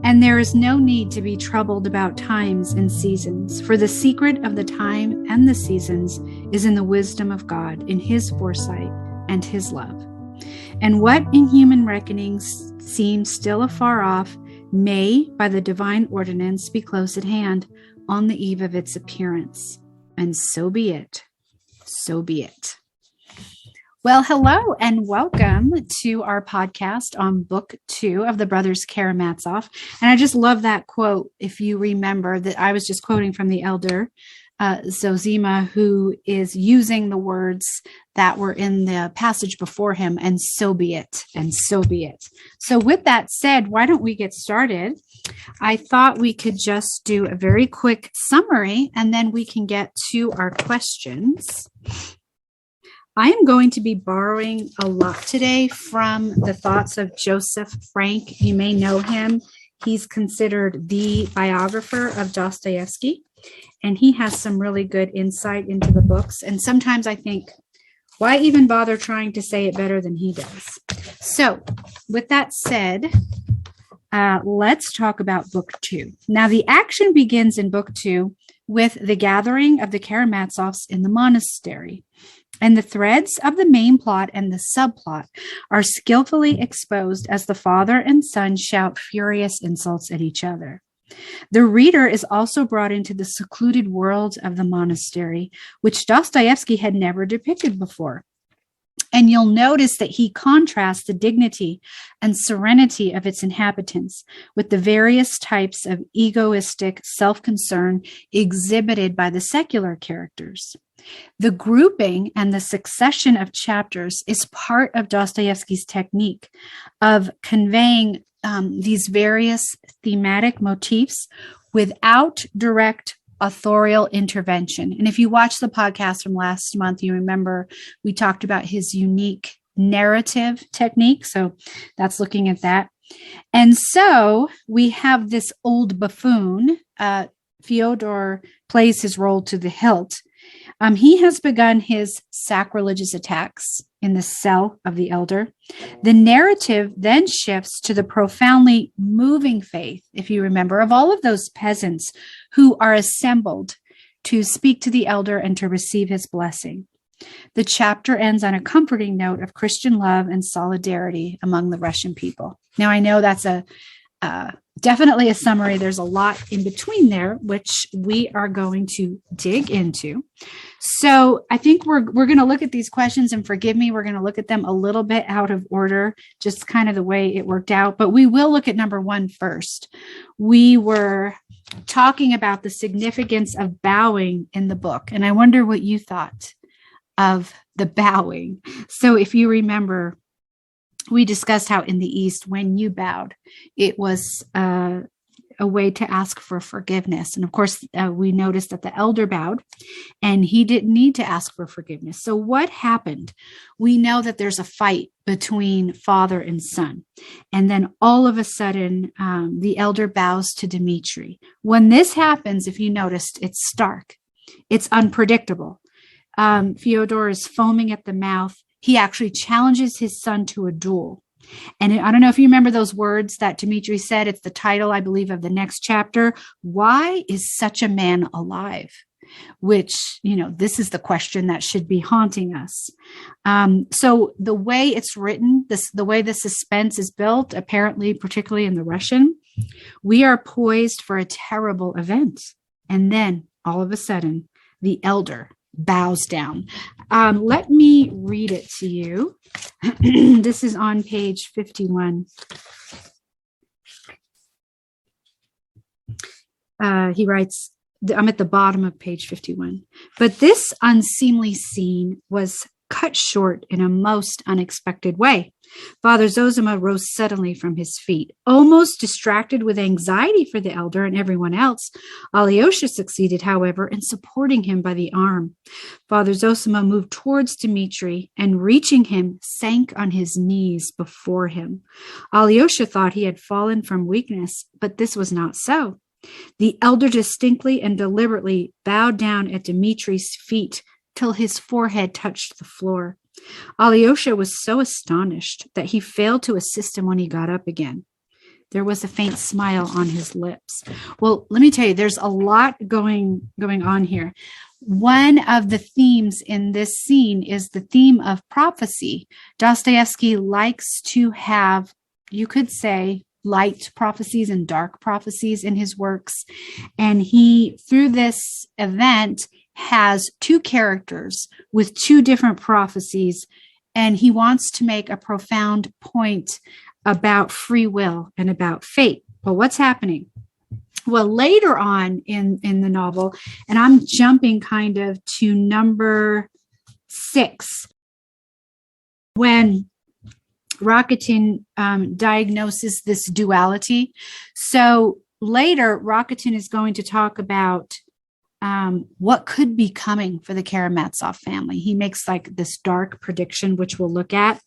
And there is no need to be troubled about times and seasons, for the secret of the time and the seasons is in the wisdom of God, in his foresight and his love. And what in human reckonings seems still afar off may, by the divine ordinance, be close at hand on the eve of its appearance. And so be it. So be it. Well, hello and welcome to our podcast on Book 2 of the Brothers Karamazov. And I just love that quote, if you remember, that I was just quoting from the elder Zosima, who is using the words that were in the passage before him, and so be it, and so be it. So with that said, why don't we get started? I thought we could just do a very quick summary, and then we can get to our questions. I am going to be borrowing a lot today from the thoughts of Joseph Frank. You may know him. He's considered the biographer of Dostoevsky, and he has some really good insight into the books. And sometimes I think, why even bother trying to say it better than he does? So with that said, let's talk about Book 2. Now, the action begins in Book 2 with the gathering of the Karamazovs in the monastery. And the threads of the main plot and the subplot are skillfully exposed as the father and son shout furious insults at each other. The reader is also brought into the secluded world of the monastery, which Dostoevsky had never depicted before. And you'll notice that he contrasts the dignity and serenity of its inhabitants with the various types of egoistic self-concern exhibited by the secular characters. The grouping and the succession of chapters is part of Dostoevsky's technique of conveying these various thematic motifs without direct authorial intervention. And if you watch the podcast from last month, you remember we talked about his unique narrative technique. So that's looking at that. And so we have this old buffoon. Fyodor plays his role to the hilt. He has begun his sacrilegious attacks in the cell of the elder. The narrative then shifts to the profoundly moving faith, if you remember, of all of those peasants who are assembled to speak to the elder and to receive his blessing. The chapter ends on a comforting note of Christian love and solidarity among the Russian people. Now, I know that's definitely a summary. There's a lot in between there, which we are going to dig into. So I think we're going to look at these questions, and forgive me, we're going to look at them a little bit out of order, just kind of the way it worked out. But we will look at number 1 first. We were talking about the significance of bowing in the book, and I wonder what you thought of the bowing. So if you remember, we discussed how in the East, when you bowed, it was a way to ask for forgiveness. And of course, we noticed that the elder bowed and he didn't need to ask for forgiveness. So what happened? We know that there's a fight between father and son. And then all of a sudden, the elder bows to Dmitri. When this happens, if you noticed, it's stark. It's unpredictable. Fyodor is foaming at the mouth. He actually challenges his son to a duel. And I don't know if you remember those words that Dmitri said. It's the title, I believe, of the next chapter. Why is such a man alive? Which, this is the question that should be haunting us. So the way it's written, the way the suspense is built, apparently, particularly in the Russian, we are poised for a terrible event. And then all of a sudden, the elder bows down. Let me read it to you. This is on page 51. He writes, I'm at the bottom of page 51. But this unseemly scene was cut short in a most unexpected way. Father Zosima rose suddenly from his feet, almost distracted with anxiety for the elder and everyone else. Alyosha succeeded, however, in supporting him by the arm. Father Zosima moved towards Dmitri and, reaching him, sank on his knees before him. Alyosha thought he had fallen from weakness, but this was not so. The elder distinctly and deliberately bowed down at Dmitri's feet till his forehead touched the floor. Alyosha was so astonished that he failed to assist him when he got up again. There was a faint smile on his lips. Well, let me tell you, there's a lot going on here. One of the themes in this scene is the theme of prophecy. Dostoevsky likes to have, you could say, light prophecies and dark prophecies in his works. And he, through this event, has two characters with two different prophecies. And he wants to make a profound point about free will and about fate. Well, what's happening? Well, later on in the novel, and I'm jumping kind of to number 6, when Rakitin diagnoses this duality. So later, Rakitin is going to talk about what could be coming for the Karamazov family. He makes like this dark prediction, which we'll look at.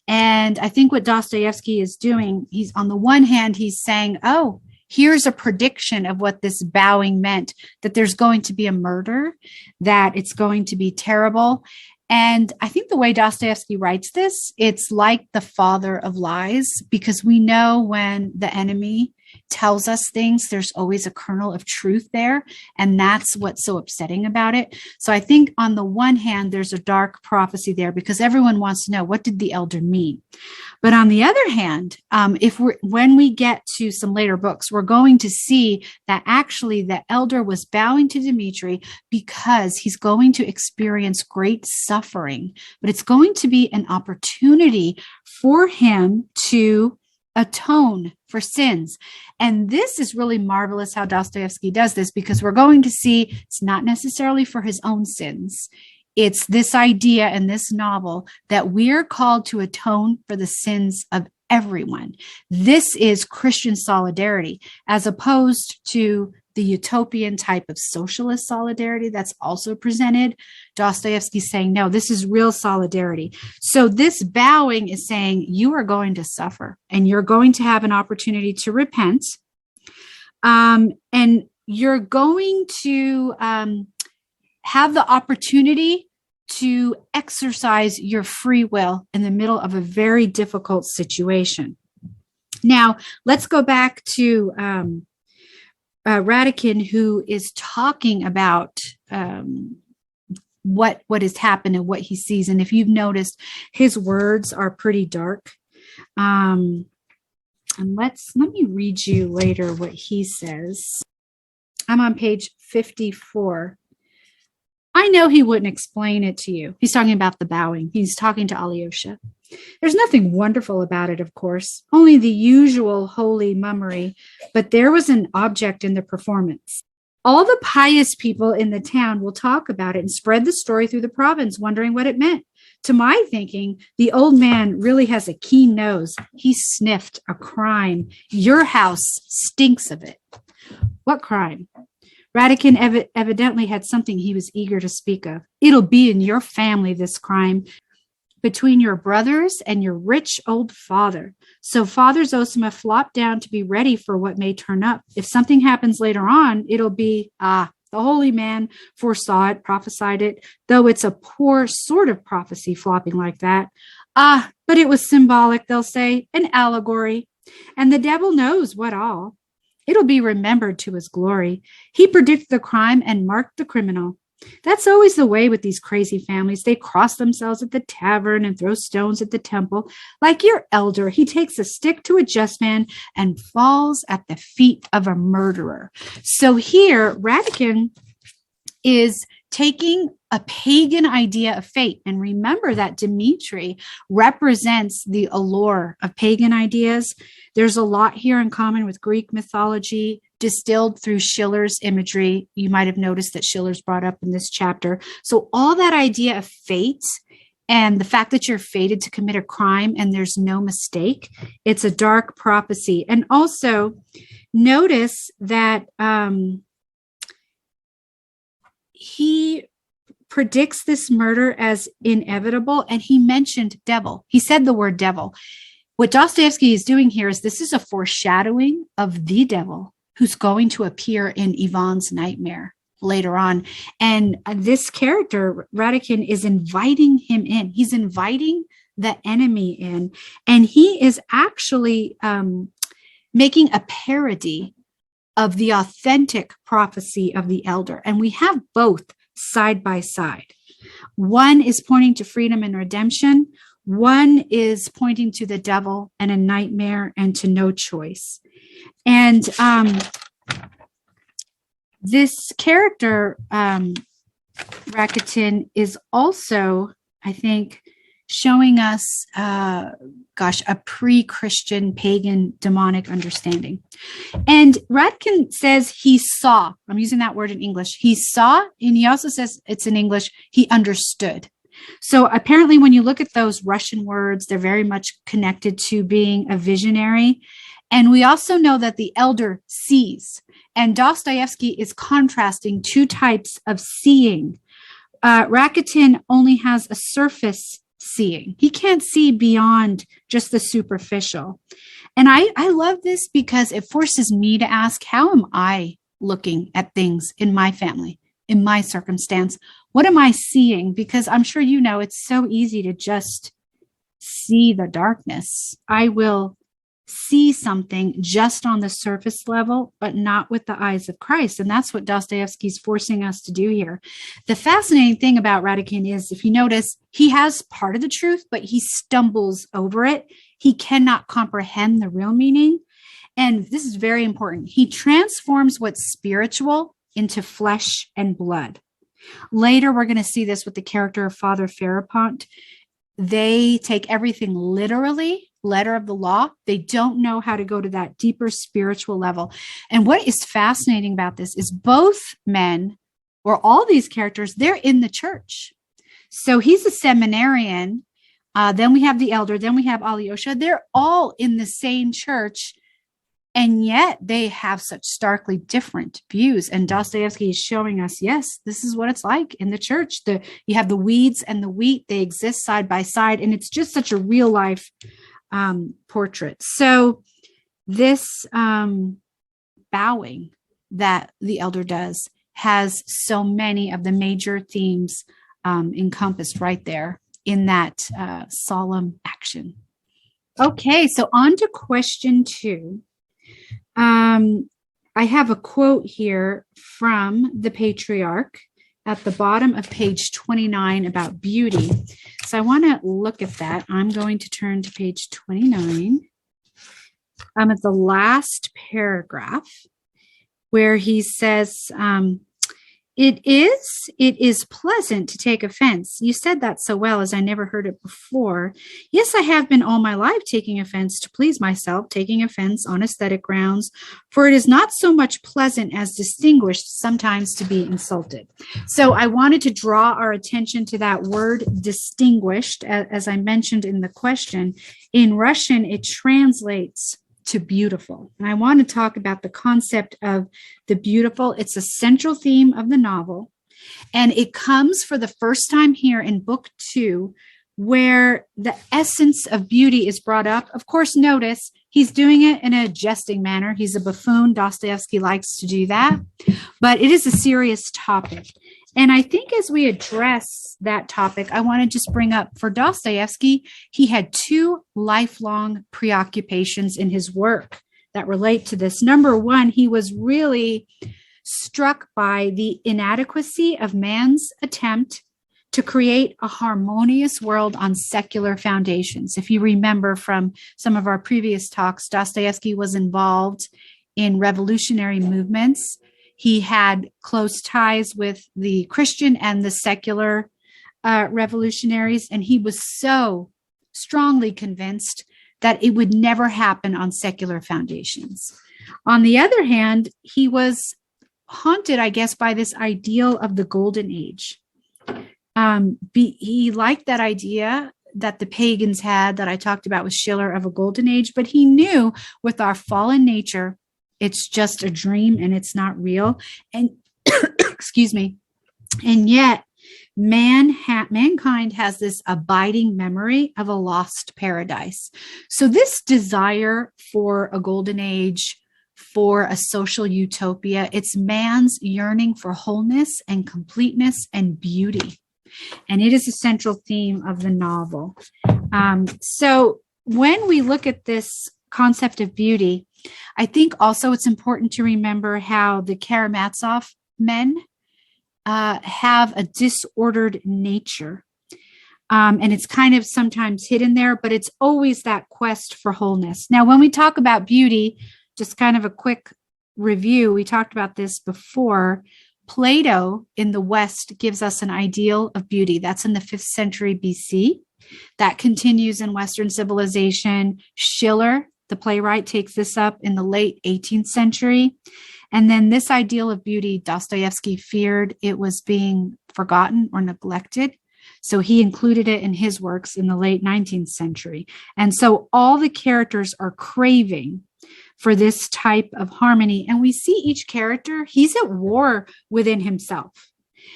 And I think what Dostoevsky is doing, he's on the one hand, he's saying, oh, here's a prediction of what this bowing meant, that there's going to be a murder, that it's going to be terrible. And I think the way Dostoevsky writes this, it's like the father of lies, because we know when the enemy tells us things, there's always a kernel of truth there. And that's what's so upsetting about it. So I think on the one hand, there's a dark prophecy there because everyone wants to know, what did the elder mean? But on the other hand, when we get to some later books, we're going to see that actually the elder was bowing to Dmitri because he's going to experience great suffering, but it's going to be an opportunity for him to atone for sins. And this is really marvelous how Dostoevsky does this, because we're going to see it's not necessarily for his own sins. It's this idea in this novel that we're called to atone for the sins of everyone. This is Christian solidarity, as opposed to the utopian type of socialist solidarity that's also presented. Dostoevsky's saying, no, this is real solidarity. So this bowing is saying you are going to suffer and you're going to have an opportunity to repent. And you're going to have the opportunity to exercise your free will in the middle of a very difficult situation. Now, let's go back to Rakitin, who is talking about what has happened and what he sees. And if you've noticed, his words are pretty dark. And let me read you later what he says. I'm on page 54. I know he wouldn't explain it to you. He's talking about the bowing. He's talking to Alyosha. There's nothing wonderful about it, of course, only the usual holy mummery, but there was an object in the performance. All the pious people in the town will talk about it and spread the story through the province, wondering what it meant. To my thinking, the old man really has a keen nose. He sniffed a crime. Your house stinks of it. What crime? Rakitin evidently had something he was eager to speak of. It'll be in your family, this crime, between your brothers and your rich old father. So Father Zosima flopped down to be ready for what may turn up. If something happens later on, it'll be, the holy man foresaw it, prophesied it, though it's a poor sort of prophecy flopping like that. But it was symbolic, they'll say, an allegory. And the devil knows what all. It'll be remembered to his glory. He predicted the crime and marked the criminal. That's always the way with these crazy families. They cross themselves at the tavern and throw stones at the temple. Like your elder, he takes a stick to a just man and falls at the feet of a murderer. So here, Rakitin is taking a pagan idea of fate. And remember that Dmitri represents the allure of pagan ideas. There's a lot here in common with Greek mythology, distilled through Schiller's imagery. You might have noticed that Schiller's brought up in this chapter. So all that idea of fate and the fact that you're fated to commit a crime and there's no mistake, it's a dark prophecy. And also notice that he predicts this murder as inevitable, and he mentioned devil. He said the word devil. What Dostoevsky is doing here is this is a foreshadowing of the devil who's going to appear in Ivan's nightmare later on. And this character, Rakitin, is inviting him in. He's inviting the enemy in, and he is actually making a parody of the authentic prophecy of the elder. And we have both side by side. One is pointing to freedom and redemption. One is pointing to the devil and a nightmare and to no choice. And this character, Rakuten, is also, I think, showing us, a pre-Christian, pagan, demonic understanding. And Radkin says he saw, I'm using that word in English, he saw, and he also says it's in English, he understood. So apparently when you look at those Russian words, they're very much connected to being a visionary. And we also know that the elder sees. And Dostoevsky is contrasting two types of seeing. Rakuten only has a surface seeing. He can't see beyond just the superficial. And I love this because it forces me to ask, how am I looking at things in my family, in my circumstance? What am I seeing? Because I'm sure you know it's so easy to just see the darkness. I will see something just on the surface level, but not with the eyes of Christ. And that's what Dostoevsky's forcing us to do here. The fascinating thing about Radukin is, if you notice, he has part of the truth, but he stumbles over it. He cannot comprehend the real meaning. And this is very important. He transforms what's spiritual into flesh and blood. Later, we're going to see this with the character of Father Ferapont. They take everything literally, letter of the law. They don't know how to go to that deeper spiritual level. And what is fascinating about this is both men, or all these characters, they're in the church. So he's a seminarian. Then we have the elder. Then we have Alyosha. They're all in the same church. And yet they have such starkly different views. And Dostoevsky is showing us, yes, this is what it's like in the church. You have the weeds and the wheat. They exist side by side. And it's just such a real life portrait. So this bowing that the elder does has so many of the major themes encompassed right there in that solemn action. Okay, so on to question 2. I have a quote here from the patriarch at the bottom of page 29 about beauty. So I want to look at that. I'm going to turn to page 29. I'm at the last paragraph where he says, it is pleasant to take offense. You said that so well, as I never heard it before. Yes, I have been all my life taking offense to please myself, taking offense on aesthetic grounds, for it is not so much pleasant as distinguished sometimes to be insulted. So I wanted to draw our attention to that word distinguished, as I mentioned in the question. In Russian, it translates to beautiful. And I want to talk about the concept of the beautiful. It's a central theme of the novel. And it comes for the first time here in book 2, where the essence of beauty is brought up. Of course, notice he's doing it in a jesting manner. He's a buffoon. Dostoevsky likes to do that. But it is a serious topic. And I think as we address that topic, I want to just bring up, for Dostoevsky, he had 2 lifelong preoccupations in his work that relate to this. Number 1, he was really struck by the inadequacy of man's attempt to create a harmonious world on secular foundations. If you remember from some of our previous talks, Dostoevsky was involved in revolutionary movements. He had close ties with the Christian and the secular revolutionaries, and he was so strongly convinced that it would never happen on secular foundations. On the other hand, he was haunted, I guess, by this ideal of the golden age. He liked that idea that the pagans had, that I talked about with Schiller, of a golden age, but he knew with our fallen nature, it's just a dream and it's not real. And excuse me. And yet mankind has this abiding memory of a lost paradise. So this desire for a golden age, for a social utopia, it's man's yearning for wholeness and completeness and beauty. And it is a central theme of the novel. So when we look at this concept of beauty, I think also it's important to remember how the Karamazov men have a disordered nature. And it's kind of sometimes hidden there, but it's always that quest for wholeness. Now, when we talk about beauty, just kind of a quick review, we talked about this before. Plato in the West gives us an ideal of beauty. That's in the 5th century BC. That continues in Western civilization. Schiller, the playwright, takes this up in the late 18th century. And then this ideal of beauty, Dostoevsky feared it was being forgotten or neglected. So he included it in his works in the late 19th century. And so all the characters are craving for this type of harmony. And we see each character, he's at war within himself.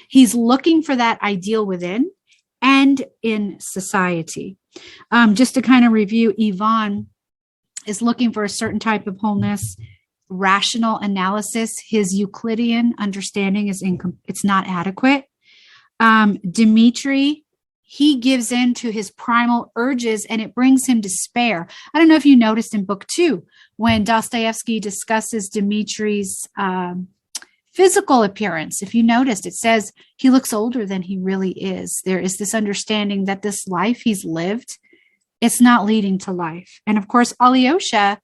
He's looking for that ideal within and in society. Just to kind of review, Ivan is looking for a certain type of wholeness, rational analysis. His Euclidean understanding is it's not adequate. Dmitri, he gives in to his primal urges and it brings him despair. I don't know if you noticed in book 2, when Dostoevsky discusses Dmitri's physical appearance. If you noticed, it says he looks older than he really is. There is this understanding that this life he's lived, it's not leading to life. And of course, Alyosha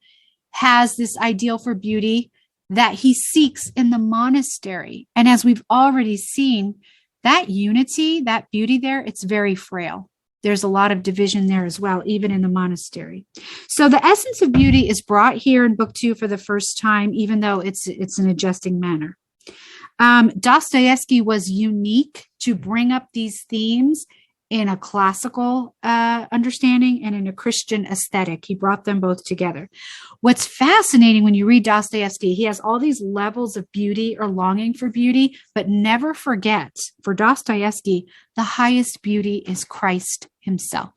has this ideal for beauty that he seeks in the monastery. And as we've already seen, that unity, that beauty there, it's very frail. There's a lot of division there as well, even in the monastery. So the essence of beauty is brought here in book 2 for the first time, even though it's an adjusting manner. Dostoevsky was unique to bring up these themes in a classical understanding and in a Christian aesthetic. He brought them both together. What's fascinating when you read Dostoevsky, he has all these levels of beauty or longing for beauty, but never forget, for Dostoevsky, the highest beauty is Christ himself.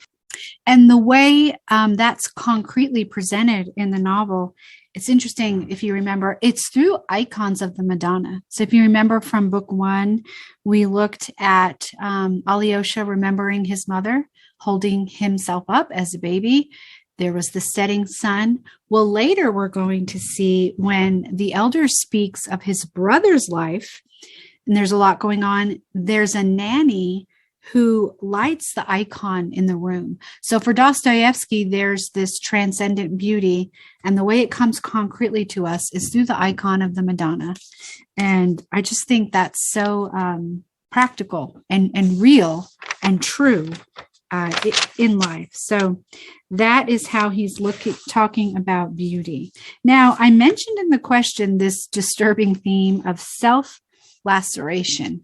And the way that's concretely presented in the novel, it's interesting, if you remember, it's through icons of the Madonna. So if you remember from book 1, we looked at Alyosha remembering his mother, holding himself up as a baby. There was the setting sun. Well, later we're going to see when the elder speaks of his brother's life, and there's a lot going on, there's a nanny who lights the icon in the room. So for Dostoevsky, there's this transcendent beauty, and the way it comes concretely to us is through the icon of the Madonna. And I just think that's so practical and real and true in life. So that is how he's talking about beauty. Now, I mentioned in the question this disturbing theme of self-laceration.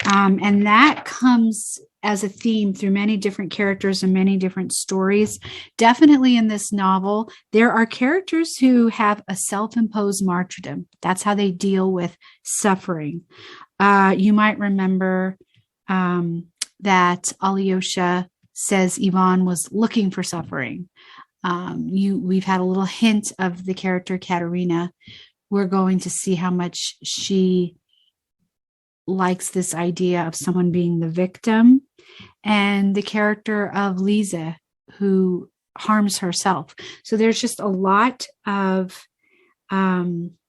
And that comes as a theme through many different characters and many different stories. Definitely in this novel, there are characters who have a self-imposed martyrdom. That's how they deal with suffering. You might remember that Alyosha says Ivan was looking for suffering. We've had a little hint of the character Katerina. We're going to see how much she likes this idea of someone being the victim, and the character of Lisa, who harms herself. So there's just a lot of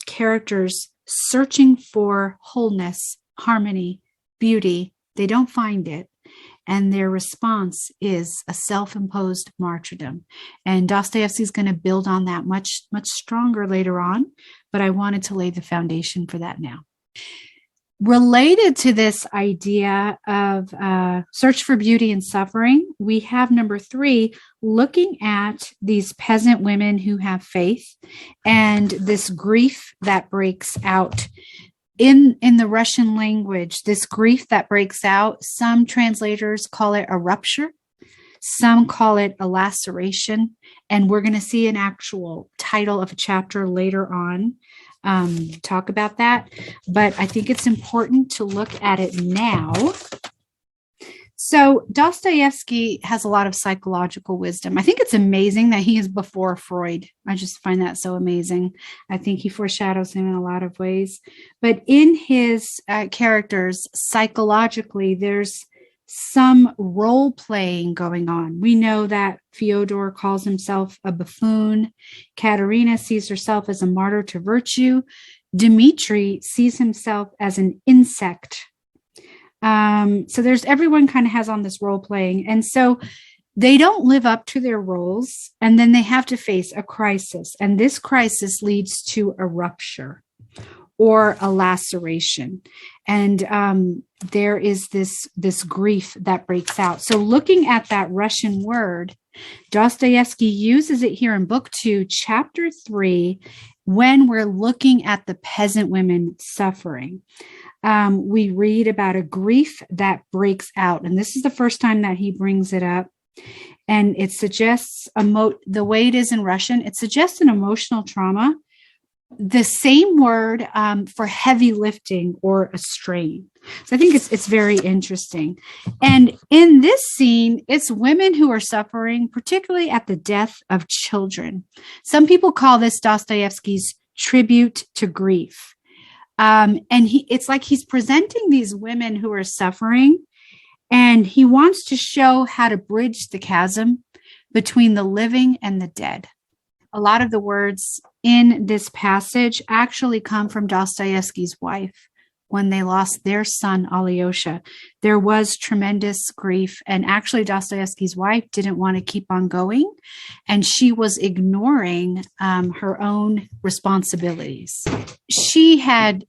characters searching for wholeness, harmony, beauty. They don't find it, and their response is a self-imposed martyrdom. And Dostoevsky is going to build on that much, much stronger later on, but I wanted to lay the foundation for that now. Related to this idea of search for beauty and suffering, we have number 3, looking at these peasant women who have faith and this grief that breaks out. In the Russian language, this grief that breaks out, some translators call it a rupture, some call it a laceration, and we're going to see an actual title of a chapter later on talk about that. But I think it's important to look at it now. So Dostoevsky has a lot of psychological wisdom. I think it's amazing that he is before Freud. I just find that so amazing. I think he foreshadows him in a lot of ways. But in his characters, psychologically, there's some role playing going on. We know that Fyodor calls himself a buffoon. Katerina sees herself as a martyr to virtue. Dmitri sees himself as an insect. So everyone kind of has on this role playing. And so they don't live up to their roles, and then they have to face a crisis. And this crisis leads to a rupture or a laceration. And there is this grief that breaks out. So looking at that Russian word, Dostoevsky uses it here in Book 2, Chapter 3, when we're looking at the peasant women suffering. We read about a grief that breaks out. And this is the first time that he brings it up. And it suggests, the way it is in Russian, it suggests an emotional trauma. The same word for heavy lifting or a strain. So I think it's very interesting. And in this scene, it's women who are suffering, particularly at the death of children. Some people call this Dostoevsky's tribute to grief. And it's like he's presenting these women who are suffering, and he wants to show how to bridge the chasm between the living and the dead. A lot of the words in this passage actually come from Dostoevsky's wife when they lost their son, Alyosha. There was tremendous grief, and actually Dostoevsky's wife didn't want to keep on going, and she was ignoring her own responsibilities. She had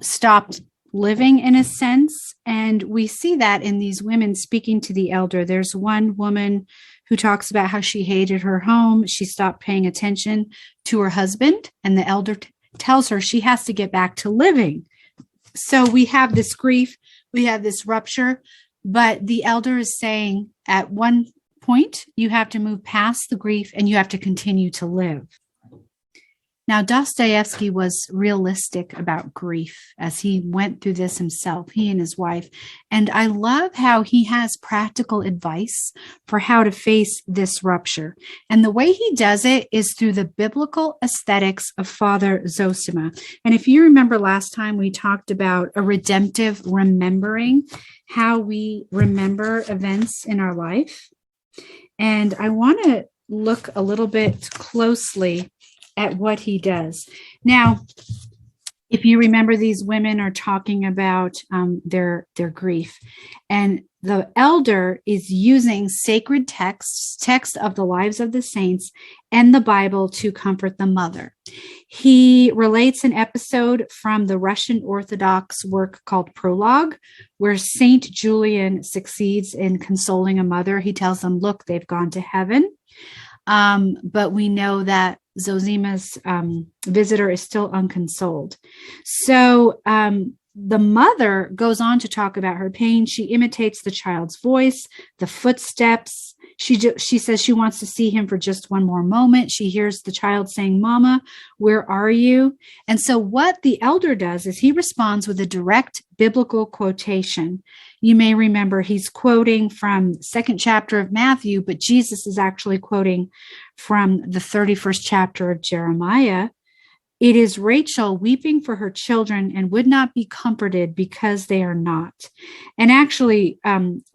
stopped living in a sense, and we see that in these women speaking to the elder. There's one woman who talks about how she hated her home. She stopped paying attention to her husband, and the elder tells her she has to get back to living. So we have this grief, we have this rupture, but the elder is saying at one point, you have to move past the grief and you have to continue to live. Now, Dostoevsky was realistic about grief as he went through this himself, he and his wife. And I love how he has practical advice for how to face this rupture. And the way he does it is through the biblical aesthetics of Father Zosima. And if you remember last time, we talked about a redemptive remembering, how we remember events in our life. And I want to look a little bit closely at what he does. Now, if you remember, these women are talking about their grief, and the elder is using sacred texts of the lives of the saints and the Bible to comfort the mother. He relates an episode from the Russian Orthodox work called Prologue, where Saint Julian succeeds in consoling a mother. He tells them, look, they've gone to heaven. But we know that Zosima's visitor is still unconsoled. So the mother goes on to talk about her pain. She imitates the child's voice, the footsteps. She says she wants to see him for just one more moment. She hears the child saying, "Mama, where are you?" And so what the elder does is he responds with a direct biblical quotation. You may remember he's quoting from the 2nd chapter of Matthew, but Jesus is actually quoting from the 31st chapter of Jeremiah. It is Rachel weeping for her children and would not be comforted because they are not. And actually,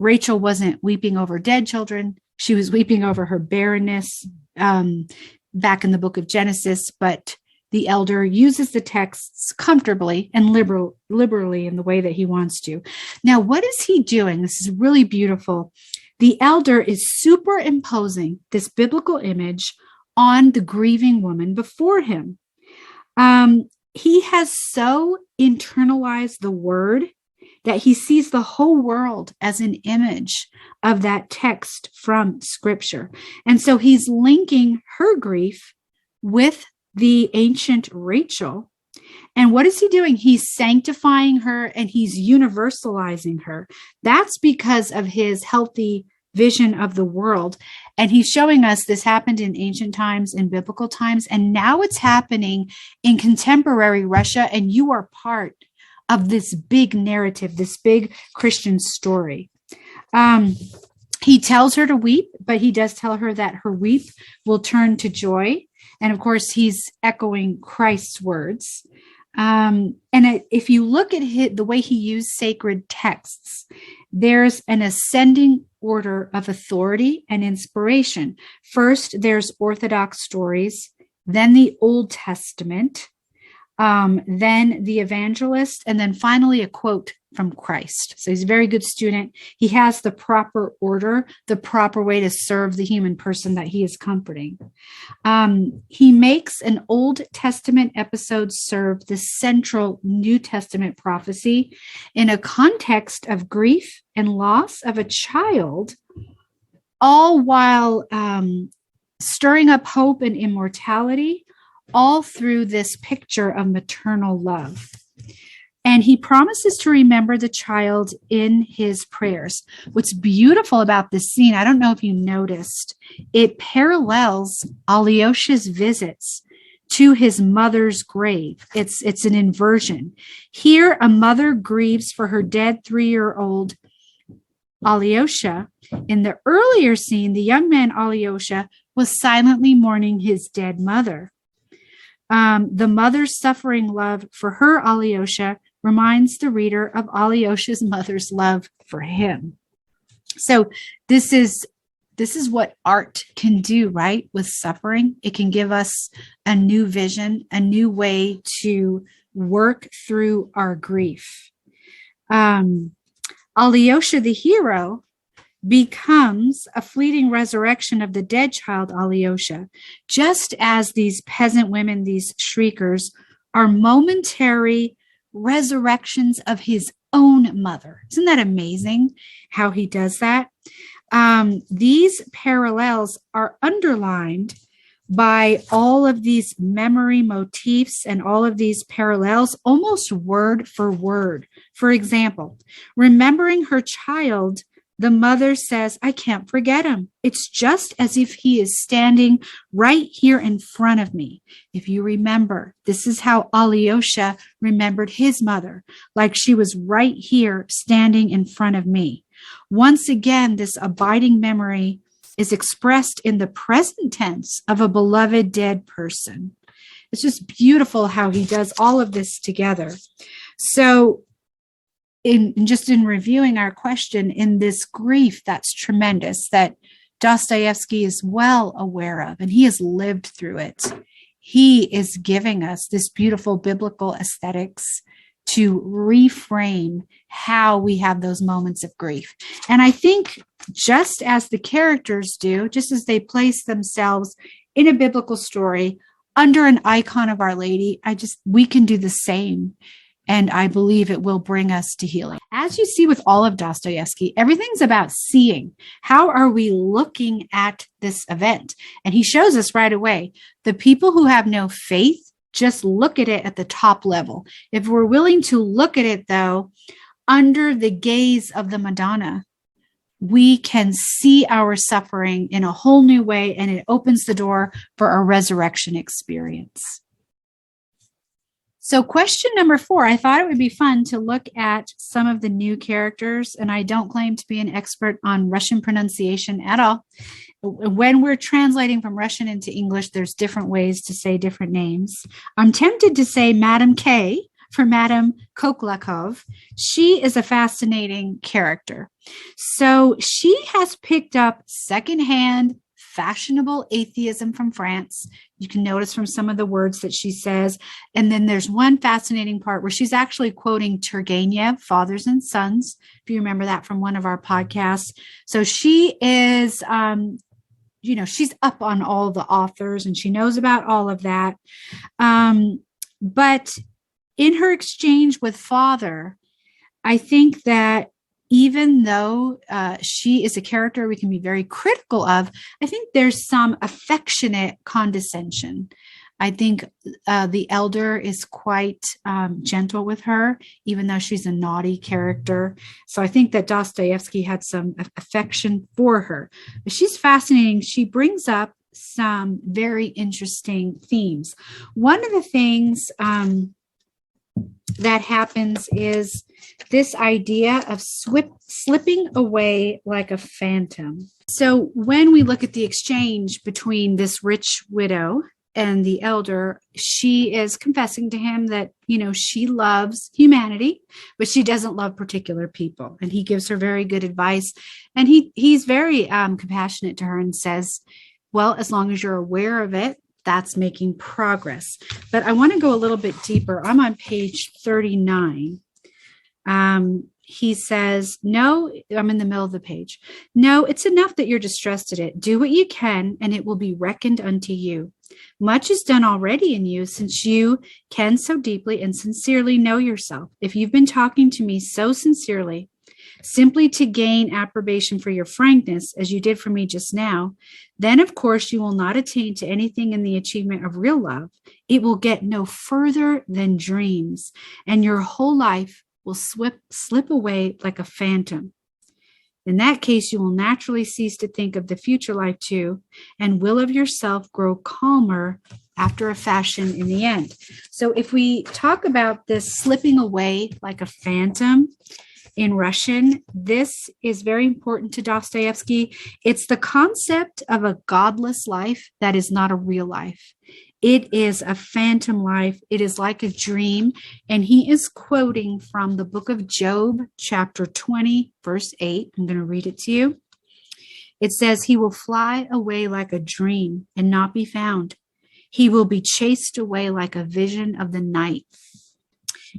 Rachel wasn't weeping over dead children. She was weeping over her barrenness back in the book of Genesis, but the elder uses the texts comfortably and liberally in the way that he wants to. Now, what is he doing? This is really beautiful. The elder is superimposing this biblical image on the grieving woman before him. He has so internalized the word that he sees the whole world as an image of that text from Scripture. And so he's linking her grief with the ancient Rachel. And what is he doing? He's sanctifying her and he's universalizing her. That's because of his healthy vision of the world. And he's showing us this happened in ancient times, in biblical times, and now it's happening in contemporary Russia, and you are part of this big narrative, this big Christian story. He tells her to weep, but he does tell her that her weep will turn to joy. And of course, he's echoing Christ's words. And if you look at the way he used sacred texts, there's an ascending order of authority and inspiration. First, there's Orthodox stories, then the Old Testament, then the evangelist, and then finally a quote from Christ. So he's a very good student. He has the proper order, the proper way to serve the human person that he is comforting. He makes an Old Testament episode serve the central New Testament prophecy in a context of grief and loss of a child, all while stirring up hope and immortality, all through this picture of maternal love. And he promises to remember the child in his prayers. What's beautiful about this scene, I don't know if you noticed, it parallels Alyosha's visits to his mother's grave. It's an inversion. Here, a mother grieves for her dead 3-year-old Alyosha. In the earlier scene, the young man Alyosha was silently mourning his dead mother. The mother's suffering love for her Alyosha reminds the reader of Alyosha's mother's love for him. So this is what art can do, right? With suffering, it can give us a new vision, a new way to work through our grief. Alyosha, the hero, becomes a fleeting resurrection of the dead child Alyosha, just as these peasant women, these shriekers, are momentary resurrections of his own mother. Isn't that amazing how he does that? These parallels are underlined by all of these memory motifs and all of these parallels, almost word for word. For example, remembering her child, the mother says, I can't forget him. It's just as if he is standing right here in front of me. If you remember, this is how Alyosha remembered his mother, like she was right here standing in front of me. Once again, this abiding memory is expressed in the present tense of a beloved dead person. It's just beautiful how he does all of this together. So in reviewing our question, in this grief that's tremendous, that Dostoevsky is well aware of, and he has lived through it, he is giving us this beautiful biblical aesthetics to reframe how we have those moments of grief. And I think just as the characters do, just as they place themselves in a biblical story under an icon of Our Lady, we can do the same. And I believe it will bring us to healing. As you see with all of Dostoevsky, everything's about seeing. How are we looking at this event? And he shows us right away, the people who have no faith just look at it at the top level. If we're willing to look at it, though, under the gaze of the Madonna, we can see our suffering in a whole new way, and it opens the door for a resurrection experience. So question number 4, I thought it would be fun to look at some of the new characters, and I don't claim to be an expert on Russian pronunciation at all. When we're translating from Russian into English, there's different ways to say different names. I'm tempted to say Madame K for Madame Koklakov. She is a fascinating character. So she has picked up secondhand fashionable atheism from France. You can notice from some of the words that she says. And then there's one fascinating part where she's actually quoting Turgenev, Fathers and Sons, if you remember that from one of our podcasts. So she is, she's up on all the authors and she knows about all of that. But in her exchange with Father, I think that even though she is a character we can be very critical of, I think there's some affectionate condescension. I think the elder is quite gentle with her, even though she's a naughty character. So I think that Dostoevsky had some affection for her. But she's fascinating. She brings up some very interesting themes. One of the things that happens is this idea of slipping away like a phantom. So when we look at the exchange between this rich widow and the elder, she is confessing to him that, she loves humanity, but she doesn't love particular people. And he gives her very good advice. And he's very compassionate to her and says, well, as long as you're aware of it, that's making progress. But I want to go a little bit deeper. I'm on page 39. He says, no, I'm in the middle of the page. No, it's enough that you're distressed at it. Do what you can, and it will be reckoned unto you. Much is done already in you, since you can so deeply and sincerely know yourself. If you've been talking to me so sincerely, simply to gain approbation for your frankness, as you did for me just now, then of course you will not attain to anything in the achievement of real love. It will get no further than dreams, and your whole life will slip away like a phantom. In that case, you will naturally cease to think of the future life too, and will of yourself grow calmer after a fashion in the end. So if we talk about this slipping away like a phantom in Russian, this is very important to Dostoevsky. It's the concept of a godless life that is not a real life. It is a phantom life. It is like a dream. And he is quoting from the book of Job, chapter 20, verse 8. I'm going to read it to you. It says, he will fly away like a dream and not be found. He will be chased away like a vision of the night.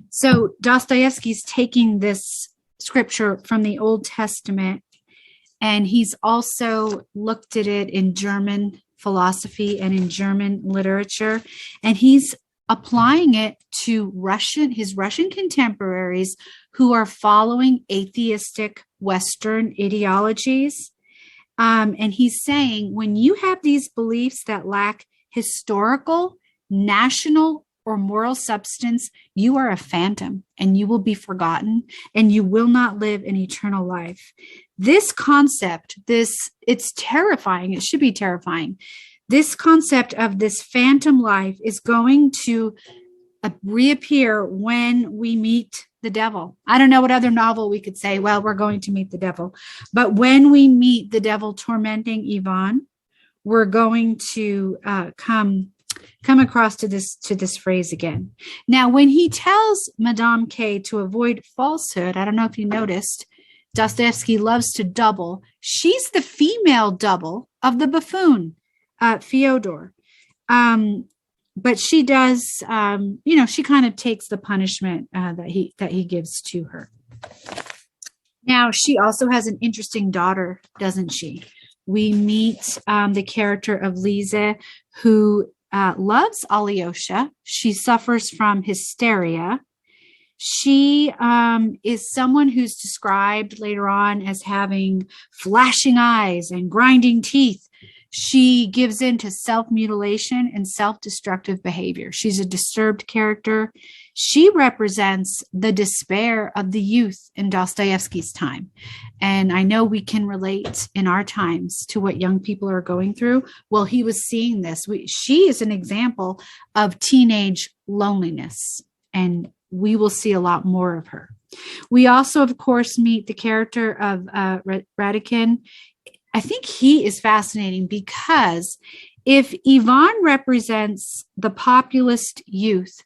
So Dostoevsky's taking this scripture from the Old Testament, and he's also looked at it in German philosophy and in German literature, and he's applying it to his Russian contemporaries who are following atheistic Western ideologies. And he's saying, when you have these beliefs that lack historical, national, or moral substance, you are a phantom and you will be forgotten and you will not live an eternal life. This concept, it's terrifying. It should be terrifying. This concept of this phantom life is going to reappear when we meet the devil. I don't know what other novel we could say. Well, we're going to meet the devil. But when we meet the devil tormenting Ivan, we're going to come across to this phrase again. Now, when he tells Madame K to avoid falsehood, I don't know if you noticed, Dostoevsky loves to double. She's the female double of the buffoon, Fyodor. But she does, she kind of takes the punishment that he gives to her. Now, she also has an interesting daughter, doesn't she? We meet the character of Lisa, who loves Alyosha. She suffers from hysteria. She is someone who's described later on as having flashing eyes and grinding teeth. She gives in to self-mutilation and self-destructive behavior. She's a disturbed character. She represents the despair of the youth in Dostoevsky's time. And I know we can relate in our times to what young people are going through. Well, he was seeing this. She is an example of teenage loneliness, and we will see a lot more of her. We also, of course, meet the character of Radikin. I think he is fascinating because if Ivan represents the populist youth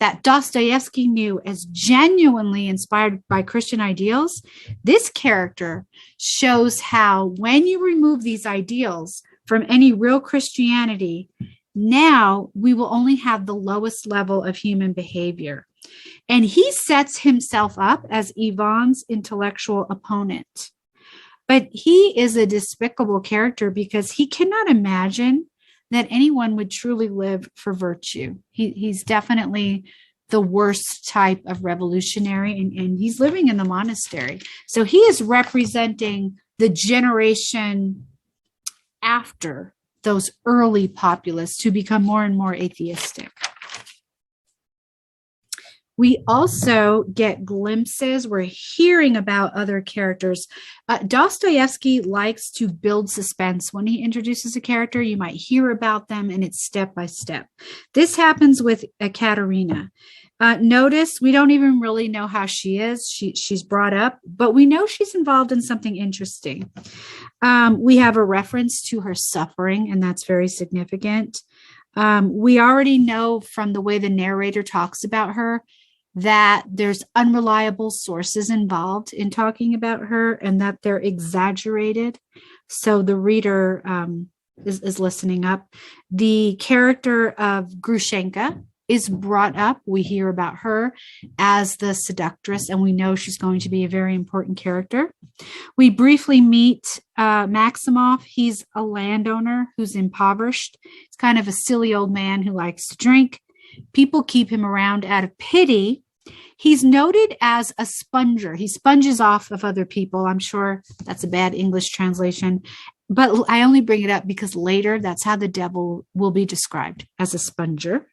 that Dostoevsky knew as genuinely inspired by Christian ideals, this character shows how when you remove these ideals from any real Christianity, now we will only have the lowest level of human behavior. And he sets himself up as Ivan's intellectual opponent. But he is a despicable character because he cannot imagine that anyone would truly live for virtue. He's definitely the worst type of revolutionary, and he's living in the monastery. So he is representing the generation after those early populists who become more and more atheistic. We also get glimpses. We're hearing about other characters. Dostoevsky likes to build suspense. When he introduces a character, you might hear about them, and it's step by step. This happens with Katerina. Notice we don't even really know how she is. She's brought up, but we know she's involved in something interesting. We have a reference to her suffering, and that's very significant. We already know from the way the narrator talks about her that there's unreliable sources involved in talking about her and that they're exaggerated. So the reader is listening up. The character of Grushenka is brought up. We hear about her as the seductress, and we know she's going to be a very important character. We briefly meet Maximov. He's a landowner who's impoverished. He's kind of a silly old man who likes to drink. People keep him around out of pity. He's noted as a sponger. He sponges off of other people. I'm sure that's a bad English translation, but I only bring it up because later that's how the devil will be described, as a sponger.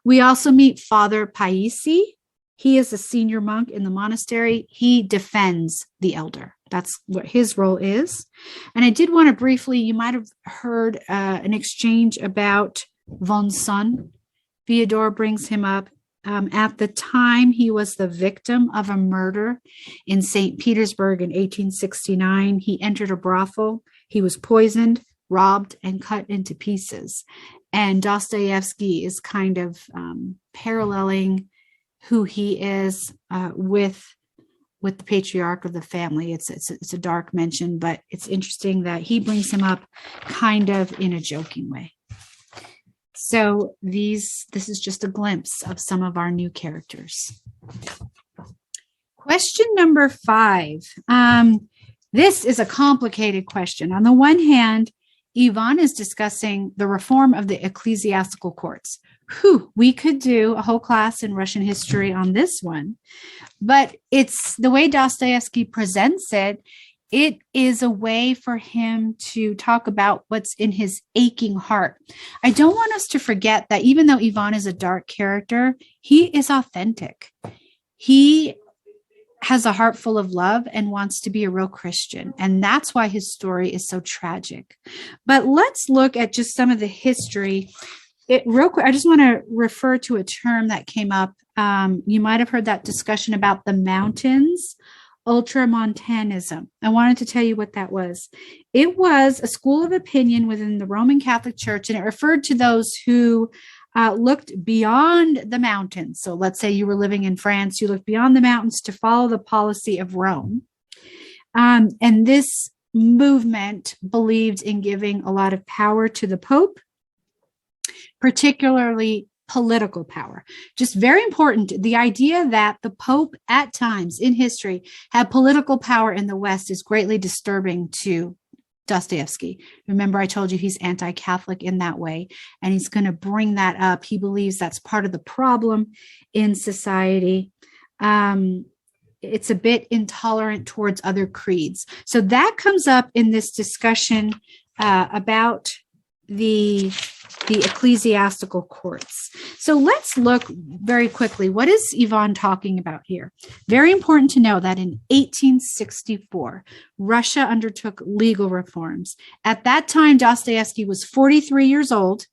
We also meet Father Paisi. He is a senior monk in the monastery. He defends the elder. That's what his role is. And I did want to briefly, you might have heard an exchange about von Son. Fyodor brings him up. At the time, he was the victim of a murder in St. Petersburg in 1869. He entered a brothel. He was poisoned, robbed, and cut into pieces. And Dostoevsky is kind of paralleling who he is with the patriarch of the family. It's a dark mention, but it's interesting that he brings him up kind of in a joking way. So this is just a glimpse of some of our new characters. Question number 5. This is a complicated question. On the one hand, Ivan is discussing the reform of the ecclesiastical courts. We could do a whole class in Russian history on this one, but it's the way Dostoevsky presents it. It is a way for him to talk about what's in his aching heart. I don't want us to forget that even though Ivan is a dark character, he is authentic. He has a heart full of love and wants to be a real Christian. And that's why his story is so tragic. But let's look at just some of the history. Real quick, I just want to refer to a term that came up. You might have heard that discussion about the mountains. Ultramontanism. I wanted to tell you what that was. It was a school of opinion within the Roman Catholic Church, and it referred to those who looked beyond the mountains. So let's say you were living in France, you looked beyond the mountains to follow the policy of Rome. And this movement believed in giving a lot of power to the Pope, particularly political power. Just very important. The idea that the Pope at times in history had political power in the West is greatly disturbing to Dostoevsky. Remember, I told you he's anti-Catholic in that way, and he's going to bring that up. He believes that's part of the problem in society. It's a bit intolerant towards other creeds. So that comes up in this discussion about the ecclesiastical courts. So let's look very quickly. What is Ivan talking about here? Very important to know that in 1864, Russia undertook legal reforms. At that time, Dostoevsky was 43 years old.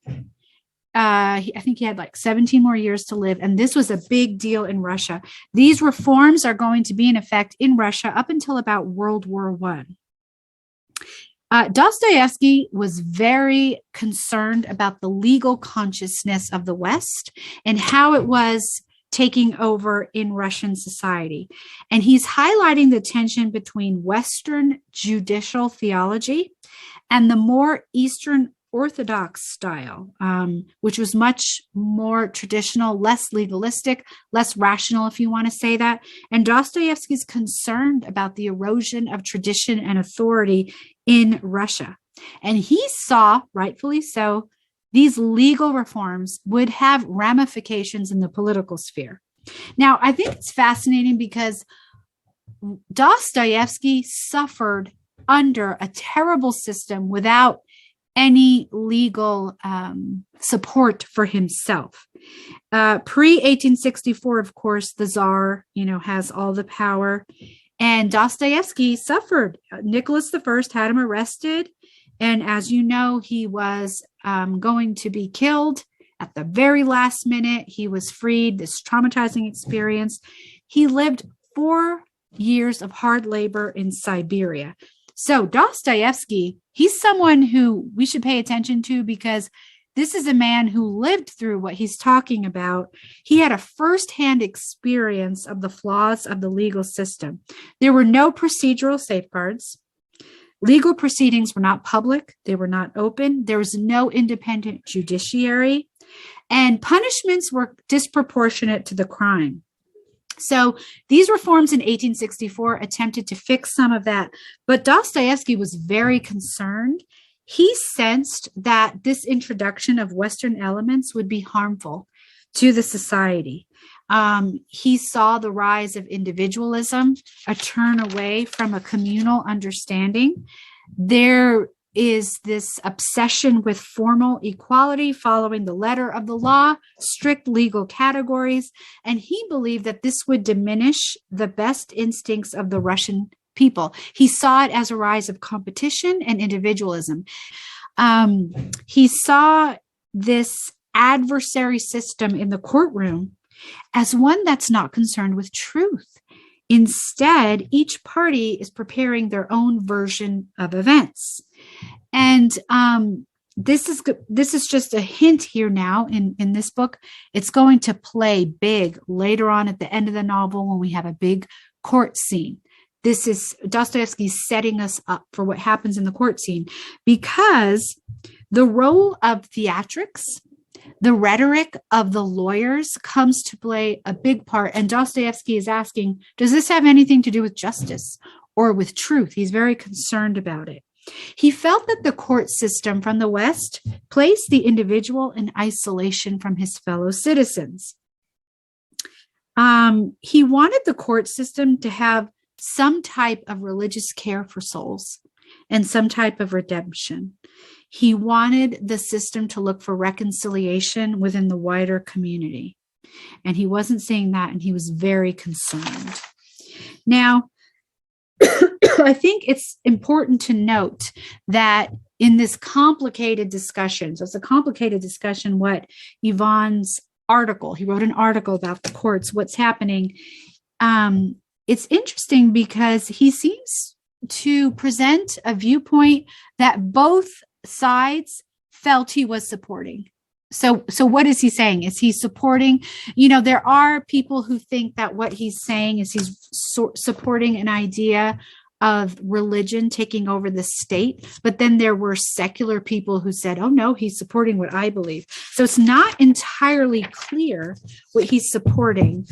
I think he had like 17 more years to live, and this was a big deal in Russia. These reforms are going to be in effect in Russia up until about World War I. Dostoevsky was very concerned about the legal consciousness of the West and how it was taking over in Russian society. And he's highlighting the tension between Western judicial theology and the more Eastern Orthodox style, which was much more traditional, less legalistic, less rational, if you want to say that. And Dostoevsky's concerned about the erosion of tradition and authority in Russia. And he saw, rightfully so, these legal reforms would have ramifications in the political sphere. Now, I think it's fascinating because Dostoevsky suffered under a terrible system without any legal support for himself. Pre-1864, of course, the Tsar, has all the power. And Dostoevsky suffered. Nicholas I had him arrested. And as you know, he was going to be killed at the very last minute. He was freed, this traumatizing experience. He lived 4 years of hard labor in Siberia. So Dostoevsky, he's someone who we should pay attention to because this is a man who lived through what he's talking about. He had a firsthand experience of the flaws of the legal system. There were no procedural safeguards. Legal proceedings were not public. They were not open. There was no independent judiciary, and punishments were disproportionate to the crime. So these reforms in 1864 attempted to fix some of that, but Dostoevsky was very concerned. He sensed that this introduction of Western elements would be harmful to the society. He saw the rise of individualism, a turn away from a communal understanding. There is this obsession with formal equality following the letter of the law, strict legal categories, and he believed that this would diminish the best instincts of the Russian people. He saw it as a rise of competition and individualism. He saw this adversary system in the courtroom as one that's not concerned with truth. Instead, each party is preparing their own version of events. And this is just a hint here now in this book. It's going to play big later on at the end of the novel when we have a big court scene. This is Dostoevsky setting us up for what happens in the court scene, because the role of theatrics, the rhetoric of the lawyers comes to play a big part. And Dostoevsky is asking, does this have anything to do with justice or with truth? He's very concerned about it. He felt that the court system from the West placed the individual in isolation from his fellow citizens. He wanted the court system to have some type of religious care for souls and some type of redemption. He wanted the system to look for reconciliation within the wider community. And he wasn't seeing that, and he was very concerned. Now, I think it's important to note that in this complicated discussion, so it's a complicated discussion, what Ivan's article, he wrote an article about the courts, what's happening. It's interesting because he seems to present a viewpoint that both sides felt he was supporting. So what is he saying? Is he supporting, there are people who think that what he's saying is he's supporting an idea of religion taking over the state, but then there were secular people who said, oh no, he's supporting what I believe. So it's not entirely clear what he's supporting.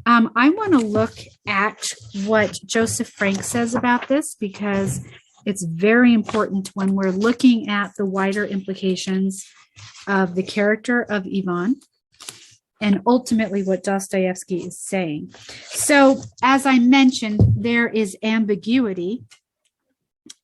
I want to look at what Joseph Frank says about this, because it's very important when we're looking at the wider implications of the character of Ivan and ultimately what Dostoevsky is saying. So, as I mentioned, there is ambiguity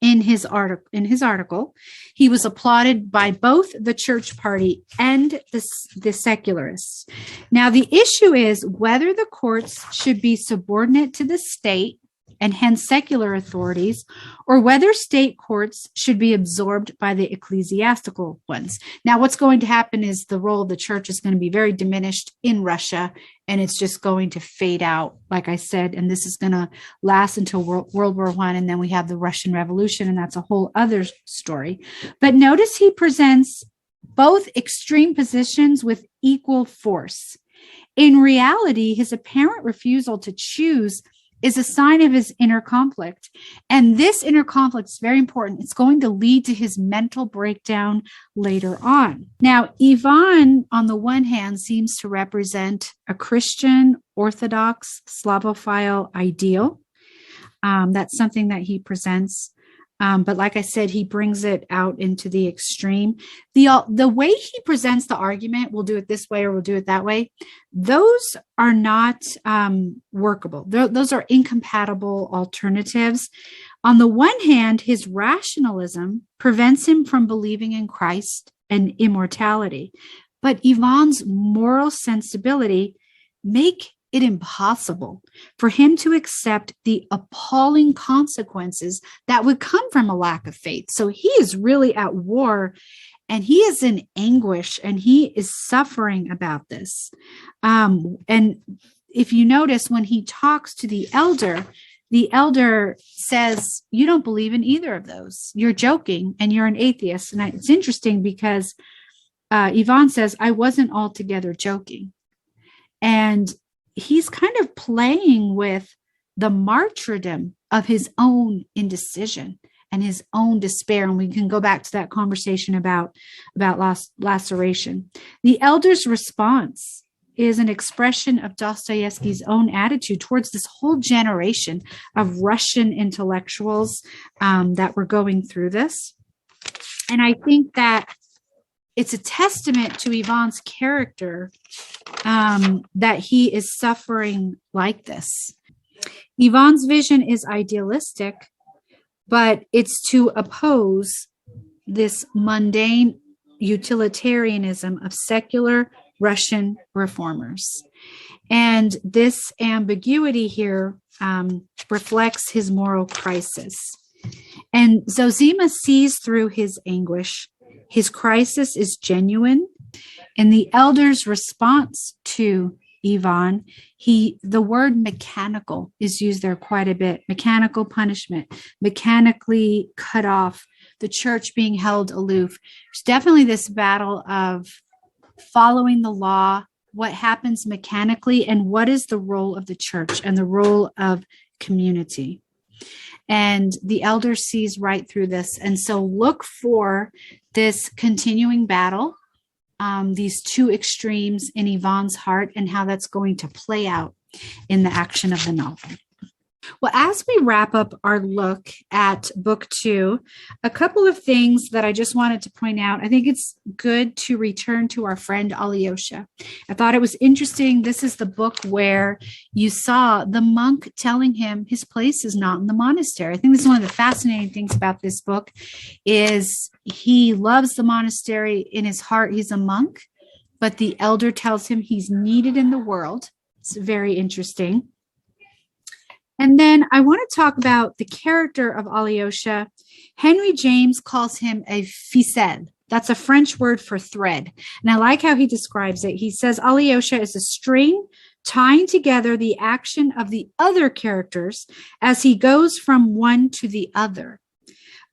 in his article. He was applauded by both the church party and the secularists. Now, the issue is whether the courts should be subordinate to the state and hence secular authorities, or whether state courts should be absorbed by the ecclesiastical ones. Now, what's going to happen is the role of the church is going to be very diminished in Russia, and it's just going to fade out, like I said, and this is going to last until World War I, and then we have the Russian Revolution, and that's a whole other story. But notice he presents both extreme positions with equal force. In reality, his apparent refusal to choose is a sign of his inner conflict. And this inner conflict is very important. It's going to lead to his mental breakdown later on. Now, Ivan, on the one hand, seems to represent a Christian, Orthodox, Slavophile ideal. That's something that he presents. But like I said, he brings it out into the extreme. The way he presents the argument, we'll do it this way or we'll do it that way, those are not workable. Those are incompatible alternatives. On the one hand, his rationalism prevents him from believing in Christ and immortality. But Ivan's moral sensibility make it impossible for him to accept the appalling consequences that would come from a lack of faith. So he is really at war, and he is in anguish, and he is suffering about this. And if you notice, when he talks to the elder, the elder says, you don't believe in either of those. You're joking and you're an atheist. And it's interesting because Ivan says, I wasn't altogether joking. And he's kind of playing with the martyrdom of his own indecision and his own despair. And we can go back to that conversation about laceration. The elder's response is an expression of Dostoevsky's own attitude towards this whole generation of Russian intellectuals that were going through this. And I think that it's a testament to Ivan's character that he is suffering like this. Ivan's vision is idealistic, but it's to oppose this mundane utilitarianism of secular Russian reformers. And this ambiguity here reflects his moral crisis. And Zosima sees through his anguish. His crisis is genuine. And the elder's response to Ivan, the word mechanical is used there quite a bit. Mechanical punishment, mechanically cut off, the church being held aloof. There's definitely this battle of following the law, what happens mechanically, and what is the role of the church and the role of community. And the elder sees right through this. And so look for this continuing battle, these two extremes in Ivan's heart, and how that's going to play out in the action of the novel. Well, as we wrap up our look at book 2, a couple of things that I just wanted to point out. I think it's good to return to our friend Alyosha. I thought it was interesting. This is the book where you saw the monk telling him his place is not in the monastery. I think this is one of the fascinating things about this book is he loves the monastery in his heart. He's a monk, but the elder tells him he's needed in the world. It's very interesting. And then I want to talk about the character of Alyosha. Henry James calls him a ficelle. That's a French word for thread. And I like how he describes it. He says Alyosha is a string tying together the action of the other characters as he goes from one to the other.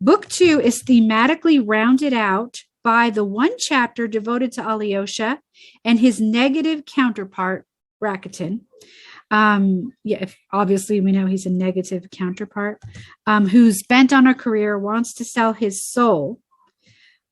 Book 2 is thematically rounded out by the one chapter devoted to Alyosha and his negative counterpart, Rakitin. Obviously we know he's a negative counterpart, who's bent on a career, wants to sell his soul.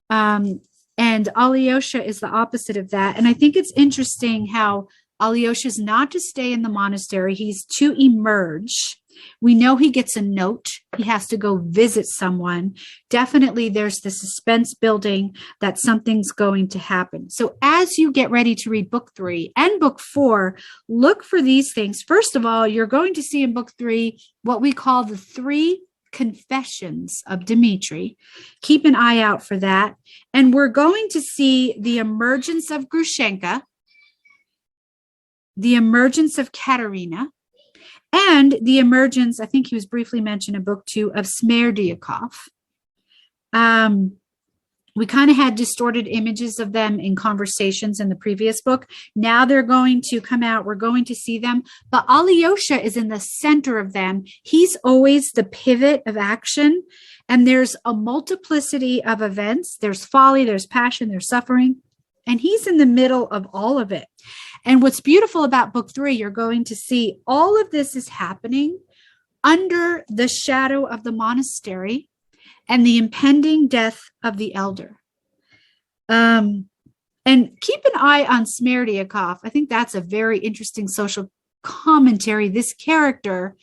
And Alyosha is the opposite of that. And I think it's interesting how Alyosha is not to stay in the monastery. He's to emerge. We know he gets a note. He has to go visit someone. Definitely there's the suspense building that something's going to happen. So as you get ready to read book 3 and book 4, look for these things. First of all, you're going to see in book 3 what we call the 3 confessions of Dmitri. Keep an eye out for that. And we're going to see the emergence of Grushenka, the emergence of Katerina, and the emergence, I think he was briefly mentioned in book 2, of Smerdyakov. We kind of had distorted images of them in conversations in the previous book. Now they're going to come out. We're going to see them. But Alyosha is in the center of them. He's always the pivot of action. And there's a multiplicity of events. There's folly, there's passion, there's suffering. And he's in the middle of all of it. And what's beautiful about book 3, you're going to see all of this is happening under the shadow of the monastery and the impending death of the elder. And keep an eye on Smerdyakov. I think that's a very interesting social commentary. This character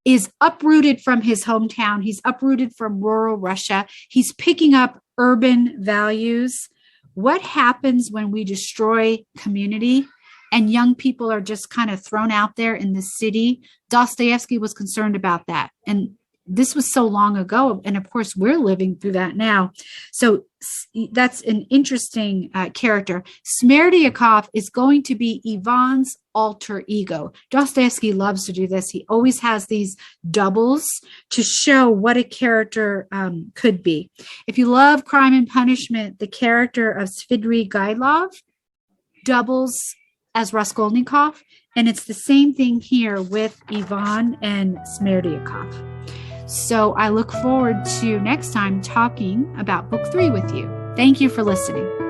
is uprooted from his hometown. He's uprooted from rural Russia. He's picking up urban values. What happens when we destroy community and young people are just kind of thrown out there in the city? Dostoevsky was concerned about that. And this was so long ago. And of course, we're living through that now. So that's an interesting character. Smerdyakov is going to be Ivan's alter ego. Dostoevsky loves to do this. He always has these doubles to show what a character could be. If you love Crime and Punishment, the character of Svidrigailov doubles as Raskolnikov. And it's the same thing here with Ivan and Smerdyakov. So I look forward to next time talking about book 3 with you. Thank you for listening.